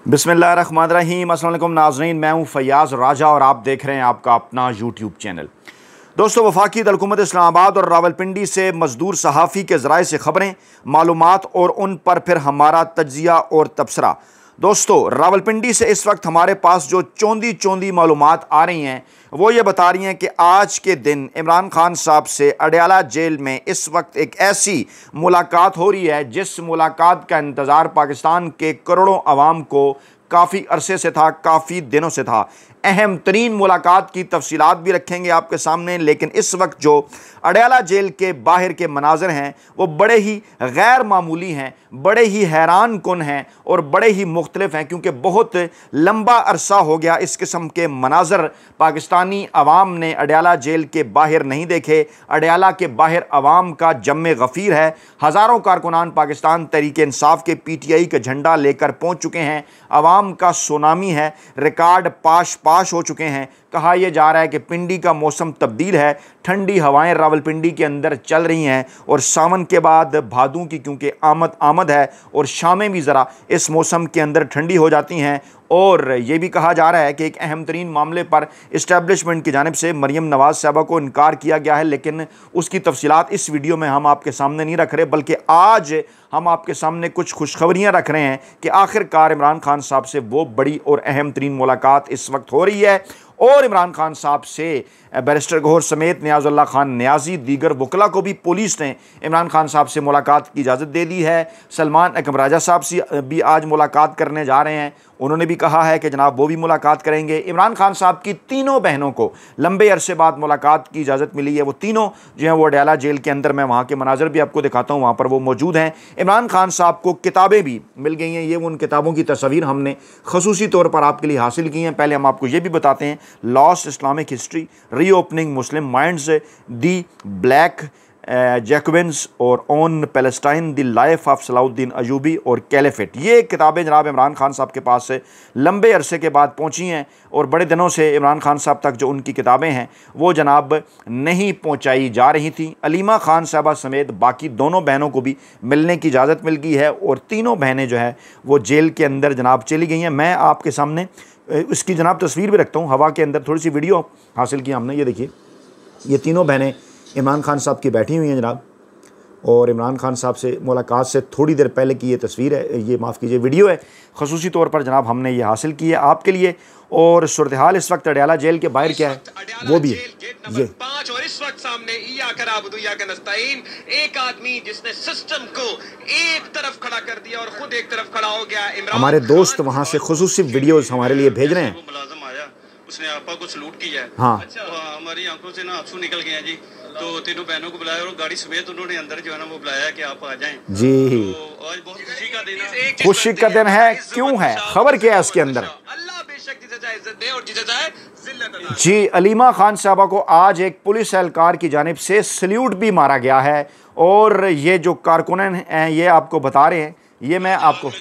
बिस्मिल्लाहिर्रहमानिर्रहीम। अस्सलाम वालेकुम नाज़रीन, मैं हूँ फयाज़ राजा और आप देख रहे हैं आपका अपना यूट्यूब चैनल। दोस्तों, वफाकी हुकूमत इस्लामाबाद और रावलपिंडी से मजदूर सहाफ़ी के ज़राए से ख़बरें, मालूमात और उन पर फिर हमारा तज्ज़िया और तबसरा। दोस्तों, रावलपिंडी से इस वक्त हमारे पास जो चौंधी चौंधी मालूमात आ रही हैं वो ये बता रही हैं कि आज के दिन इमरान खान साहब से अडयाला जेल में इस वक्त एक ऐसी मुलाकात हो रही है जिस मुलाकात का इंतज़ार पाकिस्तान के करोड़ों अवाम को काफ़ी अरसे से था, काफ़ी दिनों से था। अहम तरीन मुलाकात की तफसीलात भी रखेंगे आपके सामने, लेकिन इस वक्त जो अडयाला जेल के बाहर के मनाज़र हैं वो बड़े ही गैर मामूली हैं, बड़े ही हैरान कुन हैं और बड़े ही मुख्तलिफ हैं, क्योंकि बहुत लंबा अरसा हो गया इस किस्म के मनाज़र पाकिस्तानी अवाम ने अडयाला जेल के बाहर नहीं देखे। अडयाला के बाहर अवाम का जम्मे गफ़ीर है। हज़ारों कारकुनान पाकिस्तान तहरीक इंसाफ के PTI का झंडा लेकर पहुँच चुके हैं। अवाम का सुनामी है, रिकॉर्ड पाश हो चुके हैं। कहा यह जा रहा है कि पिंडी का मौसम तब्दील है, ठंडी हवाएं रावलपिंडी के अंदर चल रही हैं और सावन के बाद भादों की क्योंकि आमद है और शामें भी ज़रा इस मौसम के अंदर ठंडी हो जाती हैं। और ये भी कहा जा रहा है कि एक अहम तरीन मामले पर इस्टेब्लिशमेंट की जानिब से मरीम नवाज़ साहबा को इनकार किया गया है, लेकिन उसकी तफसीलात इस वीडियो में हम आपके सामने नहीं रख रहे, बल्कि आज हम आपके सामने कुछ खुशखबरियाँ रख रहे हैं कि आखिरकार इमरान खान साहब से वो बड़ी और अहम तरीन मुलाकात इस वक्त हो रही है। और इमरान खान साहब से बैरिस्टर गौहर समेत नियाज़ुल्लाह खान नियाज़ी दीगर वकला को भी पुलिस ने इमरान खान साहब से मुलाकात की इजाज़त दे दी है। सलमान अकबर राजा साहब से भी आज मुलाकात करने जा रहे हैं। उन्होंने भी कहा है कि जनाब वो भी मुलाकात करेंगे। इमरान खान साहब की तीनों बहनों को लंबे अरसे बाद मुलाकात की इजाज़त मिली है। वो तीनों जो हैं वो अडयाला जेल के अंदर, मैं वहाँ के मनाज़र भी आपको दिखाता हूँ, वहाँ पर वो मौजूद हैं। इमरान खान साहब को किताबें भी मिल गई हैं। ये उन किताबों की तस्वीर हमने खसूसी तौर पर आपके लिए हासिल की हैं। पहले हम आपको ये भी बताते हैं, lost Islamic history, reopening Muslim minds, the black Jacobins और on Palestine, the life of Salahuddin Ayyubi और कैलिफेट। ये किताबें जनाब इमरान खान साहब के पास से लंबे अरसे के बाद पहुंची हैं और बड़े दिनों से इमरान खान साहब तक जो उनकी किताबें हैं वो जनाब नहीं पहुंचाई जा रही थी। अलीमा खान साहबा समेत बाकी दोनों बहनों को भी मिलने की इजाज़त मिल गई है और तीनों बहनें जो है वो जेल के अंदर जनाब चली गई हैं। मैं आपके सामने इसकी जनाब तस्वीर भी रखता हूँ। हवा के अंदर थोड़ी सी वीडियो हासिल की हमने। ये देखिए, ये तीनों बहनें इमरान खान साहब की बैठी हुई हैं जनाब, और इमरान खान साहब से मुलाकात से थोड़ी देर पहले की ये तस्वीर है, ये माफ़ कीजिए वीडियो है, खसूसी तौर पर जनाब हमने ये हासिल की है आपके लिए। और सूरत हाल इस वक्त अडयाला जेल के बाहर क्या है वो भी है ये। 5 और इस वक्त सामने एक आदमी जिसने सिस्टम को एक तरफ खड़ा कर दिया और खुद एक तरफ खड़ा हो गया। हमारे दोस्त वहाँ से खसूसी वीडियोस हमारे लिए भेज रहे हैं। उसने आपा को सलूट किया है। हाँ, अच्छा, हमारी आंखों से ना आंसू निकल गए हैं जी। तो तीनों बहनों को बुलाया और गाड़ी समेत उन्होंने अंदर जो है ना वो बुलाया कि आप आ जाएं जी। तो आज बहुत खुशी का दिन है। खुशी का दिन है। क्यों है, खबर क्या है इसके अंदर? अल्लाह बेशक जिसे चाहे इज्जत दे और जिसे चाहे जिल्लत अता करे। जी, अलीमा खान साहबा को आज एक पुलिस एहलकार की जानिब से सल्यूट भी मारा गया है और ये जो कारकुन हैं ये आपको बता रहे हैं। ये मैं आपको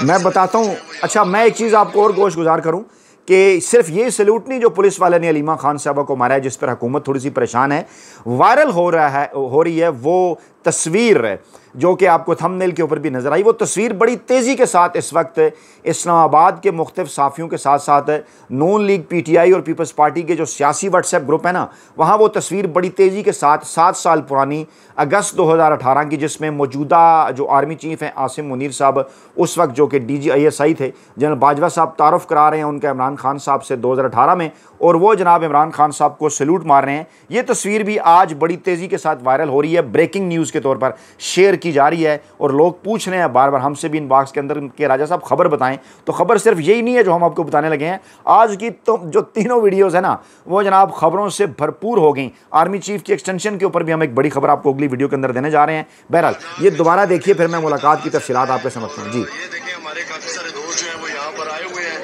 मैं बताता हूँ। अच्छा, मैं एक चीज़ आपको और गोश गुजार करूँ कि सिर्फ ये सल्यूट नहीं जो पुलिस वाले ने अलीमा खान साहबा को मारा है, जिस पर हुकूमत थोड़ी सी परेशान है, वायरल हो रही है वो तस्वीर जो कि आपको थंबनेल के ऊपर भी नज़र आई। वो तस्वीर बड़ी तेज़ी के साथ इस वक्त इस्लामाबाद के मुख्तलिफ साफ़ियों के साथ साथ नून लीग, PTI और पीपल्स पार्टी के जो सियासी व्हाट्सएप ग्रुप है ना, वहाँ वो तस्वीर बड़ी तेज़ी के साथ 7 साल पुरानी अगस्त 2018 की, जिसमें मौजूदा जो आर्मी चीफ़ हैं आसिम मुनीर साहब, उस वक्त जो कि DG थे, जनरल बाजवा साहब तारुफ करा रहे हैं उनका इमरान खान साहब से 2018 में, और वो जनाब इमरान खान साहब को सल्यूट मार रहे हैं। ये तस्वीर भी आज बड़ी तेज़ी के साथ वायरल हो रही है, ब्रेकिंग न्यूज़ के तौर पर शेयर की जा रही है और लोग पूछ रहे हैं बार बार हमसे भी इनबॉक्स के अंदर कि राजा साहब खबर बताएं। तो खबर सिर्फ यही नहीं है जो हम आपको बताने लगे हैं। आज की तो जो तीनों वीडियोस है ना वो जनाब खबरों से भरपूर हो गई। आर्मी चीफ की एक्सटेंशन के ऊपर भी हम एक बड़ी खबर आपको अगली वीडियो के अंदर देने जा रहे हैं। बहरहाल ये दोबारा देखिए, फिर मैं मुलाकात की तफसीलात आपके समझता हूँ। जी, हमारे काफी सारे दोस्त जो हैं वो यहाँ पर आए हुए हैं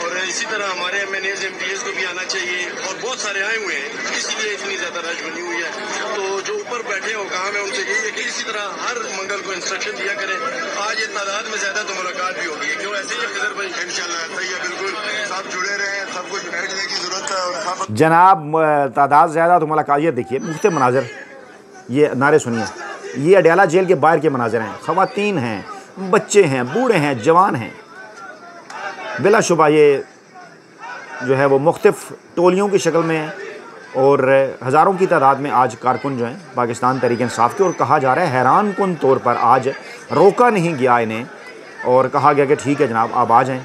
और इसी तरह हमारे MNAs MPs को भी आना चाहिए और बहुत सारे आए हुए हैं, इसीलिए इतनी ज्यादा रश बनी हुई है। तो जो ऊपर बैठे हो काम है उनसे यही है कि इसी तरह हर मंगल को इंस्ट्रक्शन दिया करें। आज ये तादाद में ज्यादा तो मुलाकात भी होगी, क्यों ऐसे ही खिजर भाई इंशाल्लाह सही है, बिल्कुल सब जुड़े रहे, सबको यूनाइट करने की जरूरत है। और जनाब तादाद ज़्यादा तो मुलाकात। ये देखिए मुख्तलिफ मनाजर, ये नारे सुनिए, ये अडयाला जेल के बाहर के मनाजर हैं। ख़वातीन हैं, बच्चे हैं, बूढ़े हैं, जवान हैं। बिलाशुबा ये जो है वो मुख्तलिफ टोलियों की शक्ल में है और हज़ारों की तादाद में आज कारकुन जो हैं पाकिस्तान तहरीक इंसाफ के, और कहा जा रहा है हैरान कुन तौर पर आज रोका नहीं गया इन्हें और कहा गया कि ठीक है जनाब आप आ जाएं।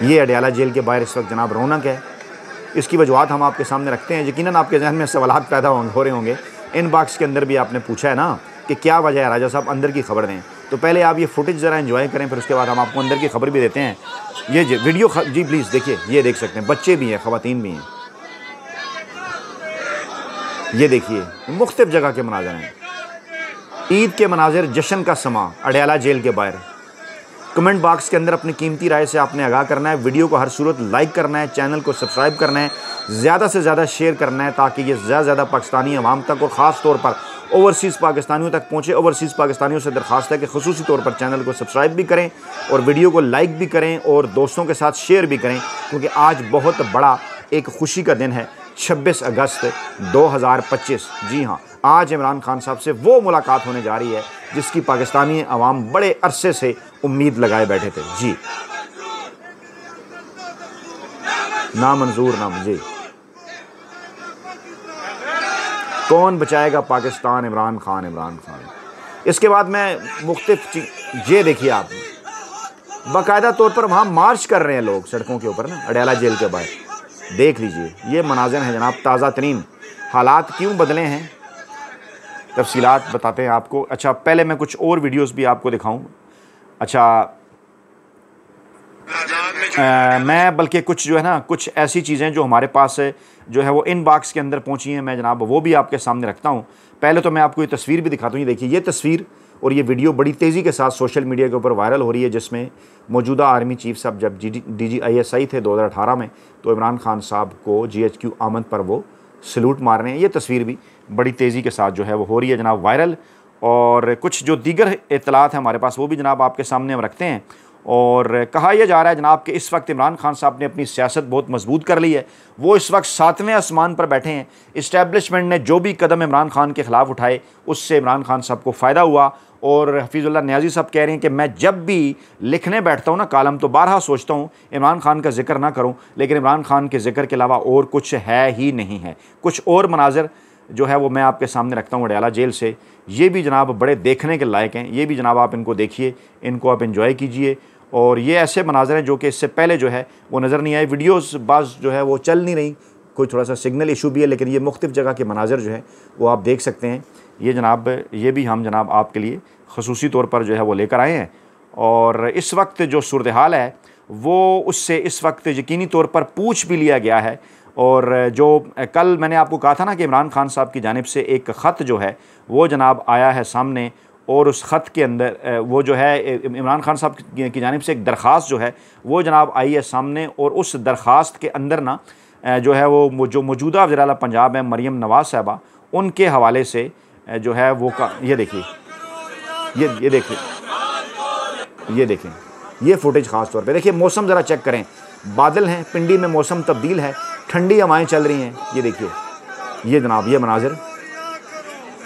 ये अडयाला जेल के बाहर इस वक्त जनाब रौनक है। इसकी वजूहत हम आपके सामने रखते हैं। यकीनन आपके जहन में सवालात पैदा हो रहे होंगे। इन बॉक्स के अंदर भी आपने पूछा है ना कि क्या वजह है राजा साहब अंदर की खबर दें, तो पहले आप ये फुटेज ज़रा एंजॉय करें, फिर उसके बाद हम आपको अंदर की खबर भी देते हैं। ये वीडियो जी प्लीज़ देखिए, ये देख सकते हैं, बच्चे भी हैं, ख़वातीन भी हैं। ये देखिए मुख्तलिफ जगह के मनाज़र हैं। ईद के मनाजिर, जश्न का समा अडयाला जेल के बाहर। कमेंट बॉक्स के अंदर अपनी कीमती राय से आपने आगाह करना है। वीडियो को हर सूरत लाइक करना है, चैनल को सब्सक्राइब करना है, ज़्यादा से ज़्यादा शेयर करना है ताकि ये ज़्यादा से ज़्यादा पाकिस्तानी अवाम तक और ख़ास तौर पर ओवरसीज़ पाकिस्तानियों तक पहुँचे। ओवरसीज़ पाकिस्तानियों से दरख्वास्त है कि ख़ुसूसी तौर पर चैनल को सब्सक्राइब भी करें और वीडियो को लाइक भी करें और दोस्तों के साथ शेयर भी करें, क्योंकि आज बहुत बड़ा एक खुशी का दिन है, 26 अगस्त 2025। जी हाँ, आज इमरान खान साहब से वो मुलाकात होने जा रही है जिसकी पाकिस्तानी अवाम बड़े अरसे से उम्मीद लगाए बैठे थे। जी ना मंजूर ना मुझे, कौन बचाएगा पाकिस्तान, इमरान खान, इमरान खान। इसके बाद मैं मुख्तलिफ ये देखिए आप बाकायदा तौर पर वहाँ मार्च कर रहे हैं लोग सड़कों के ऊपर ना अडयाला जेल के बाहर। देख लीजिए ये मनाज़िर हैं जनाब, ताज़ा तरीन। हालात क्यों बदले हैं तफसीलात बताते हैं आपको। अच्छा पहले मैं कुछ और वीडियोस भी आपको दिखाऊं। अच्छा मैं बल्कि कुछ जो है ना कुछ ऐसी चीज़ें जो हमारे पास जो है वो इन बॉक्स के अंदर पहुंची हैं, मैं जनाब वो भी आपके सामने रखता हूं। पहले तो मैं आपको ये तस्वीर भी दिखाता हूँ। ये देखिए ये तस्वीर और ये वीडियो बड़ी तेज़ी के साथ सोशल मीडिया के ऊपर वायरल हो रही है, जिसमें मौजूदा आर्मी चीफ साहब जब DGISI थे 2018 में, तो इमरान खान साहब को GHQ आमद पर वो सलूट मार रहे हैं। ये तस्वीर भी बड़ी तेज़ी के साथ जो है वो हो रही है जनाब वायरल। और कुछ जो दीगर इत्तलात हैं हमारे पास वो भी जनाब आपके सामने हम रखते हैं। और कहा यह जा रहा है जनाब कि इस वक्त इमरान खान साहब ने अपनी सियासत बहुत मजबूत कर ली है। वो इस वक्त 7वें आसमान पर बैठे हैं। इस्टेब्लिशमेंट ने जो भी कदम इमरान खान के ख़िलाफ़ उठाए उससे इमरान खान साहब को फ़ायदा हुआ। और हफीज़ुल्लाह नियाज़ी साहब कह रहे हैं कि मैं जब भी लिखने बैठता हूँ ना कालम, तो बारहा सोचता हूँ इमरान खान का जिक्र ना करूँ, लेकिन इमरान खान के जिक्र के अलावा और कुछ है ही नहीं है। कुछ और मनाज़िर जो है वो मैं आपके सामने रखता हूँ अडयाला जेल से। ये भी जनाब बड़े देखने के लायक हैं। ये भी जनाब आप इनको देखिए, इनको आप इंजॉय कीजिए। और ये ऐसे मनाज़िर हैं जो कि इससे पहले जो है वो नज़र नहीं आए। वीडियोस बाज़ जो है वो चल नहीं रही, कोई थोड़ा सा सिग्नल इशू भी है, लेकिन ये मुख्तलिफ जगह के मनाज़िर जो है वो आप देख सकते हैं। ये जनाब ये भी हम जनाब आपके लिए ख़ुसूसी तौर पर जो है वो लेकर आए हैं। और इस वक्त जो सूरत हाल है वो उससे इस वक्त यकीनी तौर पर पूछ भी लिया गया है। और जो कल मैंने आपको कहा था ना कि इमरान खान साहब की जानिब से एक ख़त जो है वो जनाब आया है सामने, और उस ख़त के अंदर वो जो है इमरान खान साहब की जानिब से एक दरख्वास्त जो है वो जनाब आई है सामने। और उस दरख्वास्त के अंदर ना जो है वो जो मौजूदा वज़ीर आला पंजाब है मरियम नवाज़ साहबा, उनके हवाले से जो है वो ये देखिए, ये देखिए, ये देखें ये फुटेज ख़ास तौर पे देखिए। मौसम ज़रा चेक करें, बादल हैं, पिंडी में मौसम तब्दील है, ठंडी हवाएं चल रही हैं। ये देखिए ये जनाब ये मनाजिर।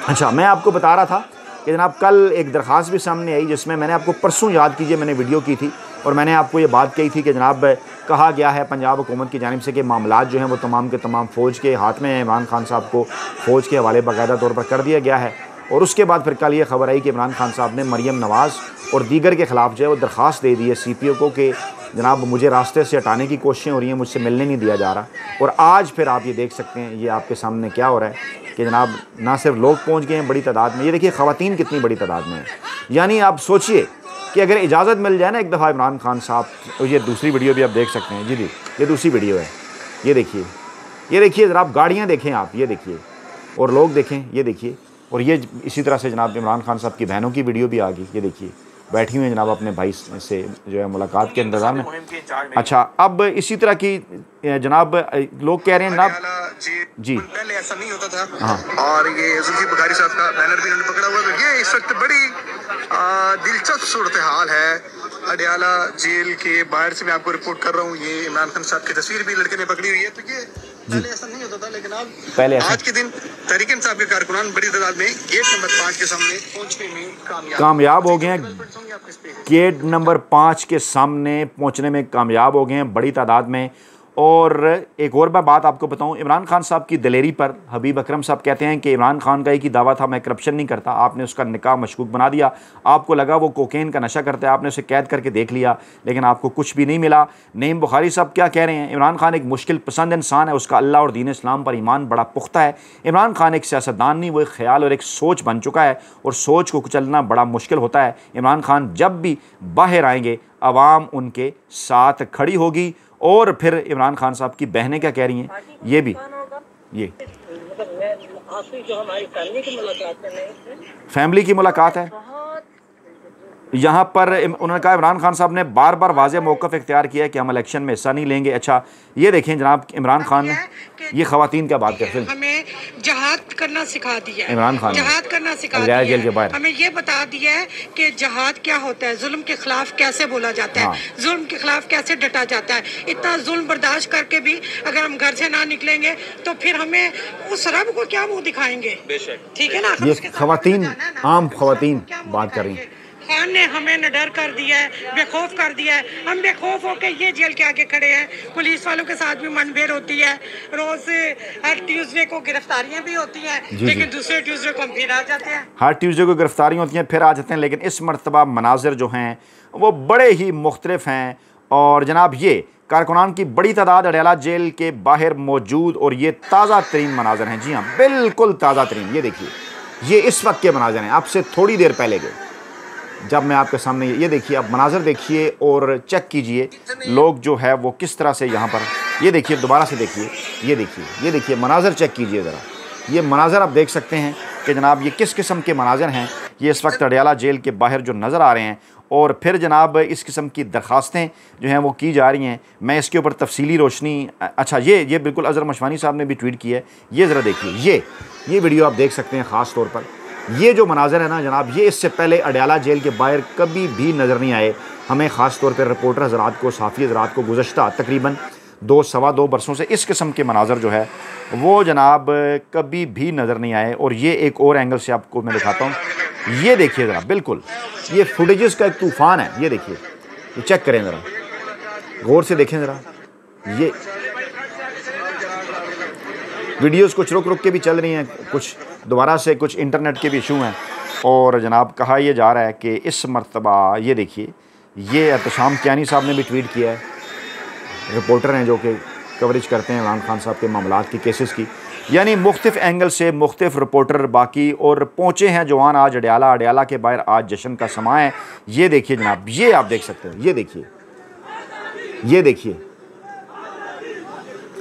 अच्छा मैं आपको बता रहा था कि जनाब कल एक दरख्वास्त भी सामने आई जिसमें मैंने आपको परसों याद कीजिए मैंने वीडियो की थी और मैंने आपको ये बात कही थी कि जनाब कहा गया है पंजाब हुकूमत की जानिब से कि मामलात जो हैं वो तमाम के तमाम फ़ौज के हाथ में है। इमरान खान साहब को फ़ौज के हवाले बाकायदा तौर पर कर दिया गया है। और उसके बाद फिर कल ये खबर आई कि इमरान खान साहब ने मरियम नवाज़ और दीगर के ख़िलाफ़ जो है वो दरख्वास्त दे दी है CPO को कि जनाब मुझे रास्ते से हटाने की कोशिशें हो रही हैं, मुझसे मिलने नहीं दिया जा रहा। और आज फिर आप ये देख सकते हैं ये आपके सामने क्या हो रहा है कि जनाब ना सिर्फ लोग पहुँच गए हैं बड़ी तादाद में, ये देखिए ख़वातीन कितनी बड़ी तादाद में है। यानी आप सोचिए कि अगर इजाज़त मिल जाए ना एक दफ़ा इमरान खान साहब, तो ये दूसरी वीडियो भी आप देख सकते हैं। जी ये दूसरी वीडियो है, ये देखिए ज़रा आप गाड़ियाँ देखें, आप ये देखिए और लोग देखें, ये देखिए। और ये इसी तरह से जनाब इमरान खान साहब की बहनों की वीडियो भी आ गई, ये देखिए बैठी हुई हैं जनाब अपने भाई से जो है मुलाकात के इंतज़ार में। अच्छा अब इसी तरह की जनाब लोग कह रहे हैं जनाब जी पहले ऐसा नहीं होता था। हाँ। और ये जुल्फी बुखारी साहब का बैनर भी उन्होंने पकड़ा हुआ है। ये इस वक्त बड़ी दिलचस्प सूरत हाल है अडयाला जेल के बाहर से मैं आपको रिपोर्ट कर रहा हूँ। ये इमरान खान साहब की तस्वीर भी लड़के ने पकड़ी हुई है। तो पहले ऐसा नहीं होता था, लेकिन अब पहले आज के दिन तहरीक इंसाफ के कारकुनान बड़ी तादाद में गेट नंबर 5 के सामने पहुंचने में कामयाब हो गए हैं। गेट नंबर 5 के सामने पहुंचने में कामयाब हो गए हैं बड़ी तादाद में। और एक और मैं बात आपको बताऊं, इमरान खान साहब की दिलेरी पर हबीब अकरम साहब कहते हैं कि इमरान खान का एक ही दावा था, मैं करप्शन नहीं करता। आपने उसका निकाह मशकूक बना दिया, आपको लगा वो कोकेन का नशा करता है, आपने उसे कैद करके देख लिया, लेकिन आपको कुछ भी नहीं मिला। नईम बुखारी साहब क्या कह रहे हैं, इमरान खान एक मुश्किल पसंद इंसान है, उसका अल्लाह और दीन इस्लाम पर ईमान बड़ा पुख्ता है। इमरान खान एक सियासतदान नहीं, वो एक ख्याल और एक सोच बन चुका है, और सोच को कुचलना बड़ा मुश्किल होता है। इमरान खान जब भी बाहर आएंगे आवाम उनके साथ खड़ी होगी। और फिर इमरान खान साहब की बहनें क्या कह रही हैं, ये भी, ये फैमिली की मुलाकात है। यहाँ पर उन्होंने कहा, इमरान खान साहब ने बार बार वाज़ेह मौक़िफ़ इख्तियार किया है कि हम इलेक्शन में हिस्सा नहीं लेंगे। अच्छा ये देखें जनाब, इमरान खान ने ये ख़वातीन क्या बात करते हैं, हमें जहाद करना सिखा दिया है, इमरान खान जहाद करना सिखा दिया है, जेल के बाहर हमें ये बता दिया है कि जहाद क्या होता है, जुल्म के खिलाफ कैसे बोला जाता है, जुल्म के खिलाफ कैसे डटा जाता है। इतना जुल्म बर्दाश्त करके भी अगर हम घर से ना निकलेंगे तो फिर हमें उस रब को क्या मुंह दिखाएंगे। ठीक है ना, ये ख़वातीन, आम ख़वातीन बात कर रही हैं। खान ने हमें निडर कर दिया है, बेखौफ कर दिया है। हम बेखौफ होकर ये जेल के आगे खड़े हैं। पुलिस वालों के साथ भी मनभेड़ होती है, रोज हर ट्यूसडे को गिरफ्तारियां भी होती हैं, लेकिन दूसरे ट्यूसडे को हम फिर आ जाते हैं। हर ट्यूसडे को गिरफ्तारियां होती हैं, फिर आ जाते हैं। लेकिन इस मरतबा मनाजिर जो हैं वो बड़े ही मुख्तलिफ हैं। और जनाब ये कारकुनान की बड़ी तादाद अडयाला जेल के बाहर मौजूद, और ये ताज़ा तरीन मनाजिर हैं। जी हाँ, बिल्कुल ताज़ा तरीन। ये देखिए, ये इस वक्त के मनाजिर हैं, आपसे थोड़ी देर पहले के। जब मैं आपके सामने ये देखिए, आप मनाज़र देखिए और चेक कीजिए लोग जो है वो किस तरह से यहाँ पर, ये देखिए दोबारा से देखिए, ये देखिए मनाज़र चेक कीजिए ज़रा। ये मनाज़र आप देख सकते हैं कि जनाब ये किस किस्म के मनाज़र हैं। ये इस वक्त अडयाला जेल के बाहर जो नज़र आ रहे हैं। और फिर जनाब इस किस्म की दरख्वास्तें जो हैं वो की जा रही हैं। मैं इसके ऊपर तफसीली रोशनी, अच्छा ये बिल्कुल अज़हर मशवानी साहब ने भी ट्वीट की है। ये ज़रा देखिए, ये वीडियो आप देख सकते हैं। ख़ास तौर पर ये जो मनाज़र है ना जनाब, ये इससे पहले अडयाला जेल के बाहर कभी भी नज़र नहीं आए हमें। ख़ास तौर पर रिपोर्टर हज़रात को, सहाफ़ी हज़रात को गुज़श्ता तकरीबन 2-2.25 बरसों से इस किस्म के मनाज़र जो है वो जनाब कभी भी नज़र नहीं आए। और ये एक और एंगल से आपको मैं दिखाता हूँ। ये देखिए ज़रा, बिल्कुल ये फुटेजेस का एक तूफ़ान है। ये देखिए, ये चेक करें ज़रा, गौर से देखें ज़रा। ये वीडियोस कुछ रुक के भी चल रही हैं, कुछ दोबारा से, कुछ इंटरनेट के भी इशू हैं। और जनाब कहा यह जा रहा है कि इस मरतबा ये देखिए, ये एहतशाम कियानी साहब ने भी ट्वीट किया है। रिपोर्टर हैं जो कि कवरेज करते हैं इमरान खान साहब के मामलात की, केसेस की। यानी मुख्तलिफ एंगल से मुख्तलिफ रिपोर्टर बाकी, और पहुँचे हैं जवान आज अडयाला के बाहर। आज जश्न का समा है। ये देखिए जनाब, ये आप देख सकते हैं। ये देखिए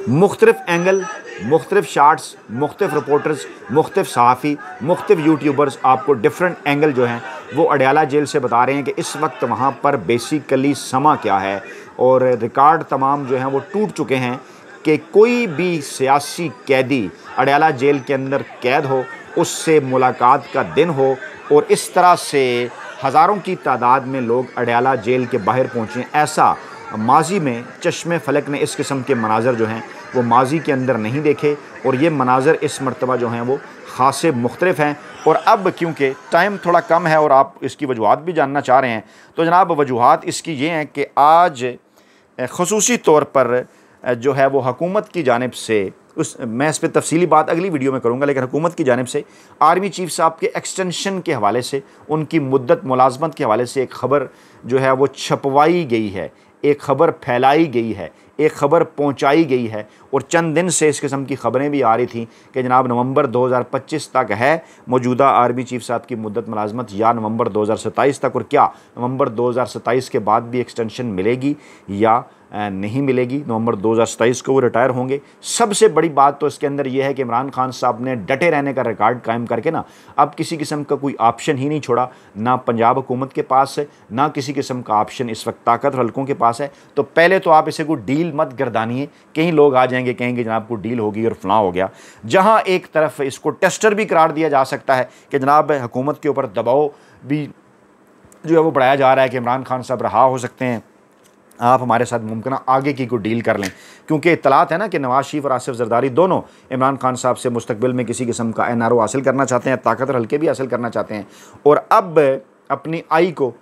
मुख्तलिफ एंगल, मुख्तलिफ शार्ट्स, मुख्तलिफ रिपोर्टर्स, मुख्तलिफ सहाफ़ी, मुख्तलिफ यूट्यूबर्स आपको डिफरेंट एंगल जो हैं वो अडयाला जेल से बता रहे हैं कि इस वक्त वहाँ पर बेसिकली समा क्या है। और रिकॉर्ड तमाम जो हैं वो टूट चुके हैं कि कोई भी सियासी कैदी अडयाला जेल के अंदर कैद हो, उससे मुलाकात का दिन हो, और इस तरह से हज़ारों की तादाद में लोग अडयाला जेल के बाहर पहुँचें। ऐसा माजी में चश्मे फलक ने इस किस्म के मनाज़र जो हैं वो माजी के अंदर नहीं देखे। और ये मनाज़र इस मरतबा जो हैं वो ख़ासे मुख्तलिफ हैं। और अब क्योंकि टाइम थोड़ा कम है और आप इसकी वजूहात भी जानना चाह रहे हैं, तो जनाब वजूहात इसकी ये हैं कि आज ख़ुसूसी तौर पर जो है वो हुकूमत की जानिब से, मैं इस पर तफसीली बात अगली वीडियो में करूँगा, लेकिन हुकूमत की जानिब से आर्मी चीफ़ साहब के एक्सटेंशन के हवाले से, उनकी मुद्दत मुलाजमत के हवाले से एक ख़बर जो है वो छपवाई गई है, एक ख़बर फैलाई गई है, एक ख़बर पहुंचाई गई है। और चंद दिन से इस किस्म की ख़बरें भी आ रही थी कि जनाब नवंबर 2025 तक है मौजूदा आर्मी चीफ़ साहब की मुद्दत मुलाजमत, या नवंबर 2027 तक, और क्या नवंबर 2027 के बाद भी एक्सटेंशन मिलेगी या नहीं मिलेगी। नवंबर 2027 को वो रिटायर होंगे। सबसे बड़ी बात तो इसके अंदर यह है कि इमरान खान साहब ने डटे रहने का रिकॉर्ड कायम करके ना अब किसी किस्म का कोई ऑप्शन ही नहीं छोड़ा, ना पंजाब हुकूमत के पास है, ना किसी किस्म का ऑप्शन इस वक्त ताकतवर हल्कों के पास है। तो पहले तो आप इसे कोई डील मत गर्दानिए, कहीं लोग आ जाएंगे कहेंगे जनाब को डील होगी और फलां हो गया। जहाँ एक तरफ इसको टेस्टर भी करार दिया जा सकता है कि जनाब हुकूमत के ऊपर दबाव भी जो है वो बढ़ाया जा रहा है कि इमरान खान साहब रहा हो सकते हैं, आप हमारे साथ मुमकिन आगे की कोई डील कर लें, क्योंकि इत्तलात है ना कि नवाज शरीफ और आसिफ जरदारी दोनों इमरान खान साहब से मुस्तकबिल में किसी किस्म का NRO हासिल करना चाहते हैं, ताकतवर हल्के भी हासिल करना चाहते हैं, और अब अपनी आई को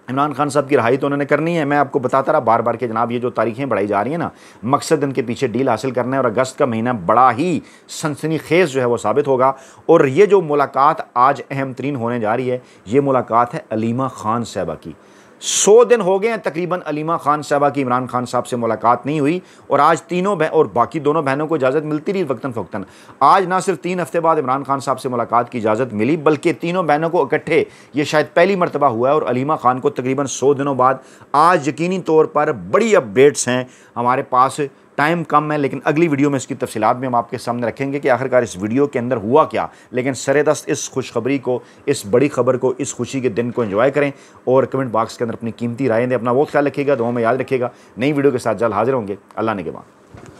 इमरान खान साहब की रहाई तो उन्होंने करनी है। मैं आपको बताता रहा बार बार कि जनाब ये जो तारीखें बढ़ाई जा रही हैं ना, मकसद इनके पीछे डील हासिल करना है, और अगस्त का महीना बड़ा ही सनसनीखेज़ जो है वो साबित होगा। और ये जो मुलाकात आज अहम तरीन होने जा रही है, ये मुलाकात है अलीमा खान साहबा की। 100 दिन हो गए हैं तकरीबन अलीमा खान साहबा की इमरान खान साहब से मुलाकात नहीं हुई, और आज तीनों और बाकी दोनों बहनों को इजाज़त मिलती रही वक्तन फ़वक्तन। आज ना सिर्फ 3 हफ्ते बाद इमरान खान साहब से मुलाकात की इजाज़त मिली, बल्कि तीनों बहनों को इकट्ठे ये शायद पहली मरतबा हुआ है, और अलीमा खान को तकरीबन 100 दिनों बाद आज यकीनी तौर पर बड़ी अपडेट्स हैं हमारे पास। टाइम कम है, लेकिन अगली वीडियो में इसकी तफसीलात भी हम आपके सामने रखेंगे कि आखिरकार इस वीडियो के अंदर हुआ क्या। लेकिन सरेदस्त इस खुशखबरी को, इस बड़ी खबर को, इस खुशी के दिन को एंजॉय करें, और कमेंट बॉक्स के अंदर अपनी कीमती राय दें। अपना बहुत ख्याल रखिएगा, दुआ में याद रखिएगा। नई वीडियो के साथ जल्द हाजिर होंगे। अल्लाह ने के बाद।